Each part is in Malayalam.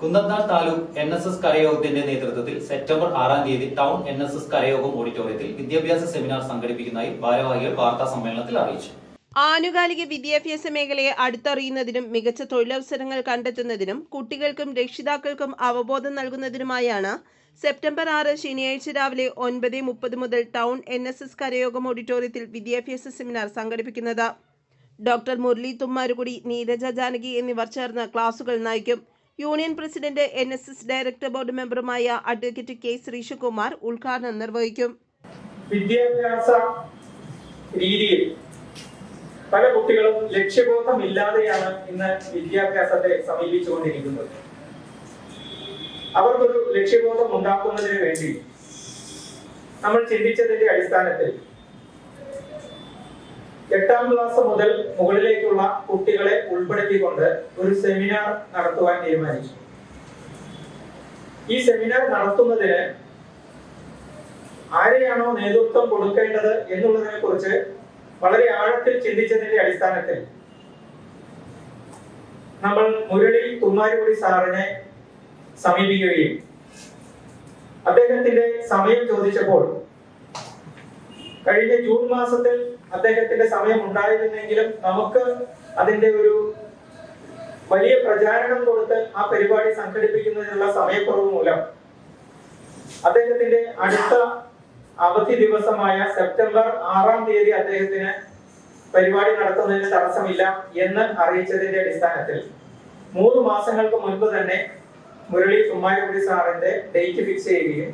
കുന്നത്താൽ താലൂക്ക് NSS കരയോഗത്തിന്റെ നേതൃത്വത്തിൽ സെപ്റ്റംബർ 6-ാം തീയതി ടൗൺ NSS കരയോഗം ഓഡിറ്റോറിയത്തിൽ വിദ്യാഭ്യാസ സെമിനാർ സംഘടിപ്പിക്കുന്നതായി ഭാരവാഹികൾ വാർത്താ സമ്മേളനത്തിൽ അറിയിച്ചു. ആനുകാലിക വിദ്യാഭ്യാസ മേഖലയെ അടുത്തറിയുന്നതിനും മികച്ച തൊഴിലവസരങ്ങൾ കണ്ടെത്തുന്നതിനും കുട്ടികൾക്കും രക്ഷിതാക്കൾക്കും അവബോധം നൽകുന്നതിനുമായാണ് സെപ്റ്റംബർ 6 ശനിയാഴ്ച രാവിലെ 9:30 മുതൽ ടൗൺ NSS കരയോഗം ഓഡിറ്റോറിയത്തിൽ വിദ്യാഭ്യാസ സെമിനാർ സംഘടിപ്പിക്കുന്നത്. ഡോക്ടർ മുരളി തുമ്മാരുകുടി, നീരജ ജാനകി എന്നിവർ ചേർന്ന് ക്ലാസുകൾ നയിക്കും. Union president NSS director board മെമ്പറുമായ അഡ്വക്കേറ്റ് K. ശ്രീശകുമാർ ഉദ്ഘാടനം നിർവഹിക്കും. വിദ്യാഭ്യാസ രീതിയിൽ പല കുട്ടികളും ലക്ഷ്യബോധമില്ലാതെയാണ് ഇന്ന് വിദ്യാഭ്യാസത്തെ സമീപിച്ചുകൊണ്ടിരിക്കുന്നത്. അവർക്കൊരു ലക്ഷ്യബോധം ഉണ്ടാക്കുന്നതിന് വേണ്ടി നമ്മൾ ചിന്തിച്ചതിന്റെ അടിസ്ഥാനത്തിൽ 8ാം ക്ലാസ് മുതൽ മുകളിലേക്കുള്ള കുട്ടികളെ ഉൾപ്പെടുത്തിക്കൊണ്ട് ഒരു സെമിനാർ നടത്തുവാൻ തീരുമാനിച്ചു. ഈ സെമിനാർ നടത്തുന്നതിന് ആരെയാണോ നേതൃത്വം കൊടുക്കേണ്ടത് എന്നുള്ളതിനെ കുറിച്ച് വളരെ ആഴത്തിൽ ചിന്തിച്ചതിന്റെ അടിസ്ഥാനത്തിൽ നമ്മൾ മുരളി തുമ്മാരുകുടി സാറിനെ സമീപിക്കുകയും അദ്ദേഹത്തിന്റെ സമയം ചോദിച്ചപ്പോൾ കഴിഞ്ഞ ജൂൺ മാസത്തിൽ അദ്ദേഹത്തിന്റെ സമയം ഉണ്ടായിരുന്നെങ്കിലും നമുക്ക് അതിന്റെ ഒരു വലിയ പ്രചാരണം കൊടുത്ത് ആ പരിപാടി സംഘടിപ്പിക്കുന്നതിനുള്ള സമയക്കുറവ് മൂലം അദ്ദേഹത്തിന്റെ അടുത്ത അവധി ദിവസമായ സെപ്റ്റംബർ 6-ാം തീയതി അദ്ദേഹത്തിന് പരിപാടി നടത്തുന്നതിന് തടസ്സമില്ല എന്ന് അറിയിച്ചതിന്റെ അടിസ്ഥാനത്തിൽ 3 മാസങ്ങൾക്ക് മുൻപ് തന്നെ മുരളി തുമ്മാരുകുടി സാറിന്റെ ഡേറ്റ് ഫിക്സ് ചെയ്യുകയും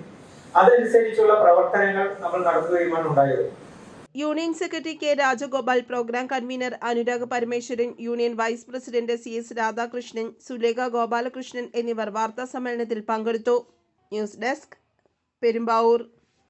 അതനുസരിച്ചുള്ള പ്രവർത്തനങ്ങൾ നമ്മൾ നടത്തുകയുമാണ് ഉണ്ടായത്. Union secretary K. Rajagopal, programme convener Anurag Parameswaran, union vice president CS Radhakrishnan, Sulekha Gopalakrishnan എന്നിവർ വാർത്താ സമ്മേളനത്തിൽ പങ്കെടുത്തു. News desk, Perumbavoor.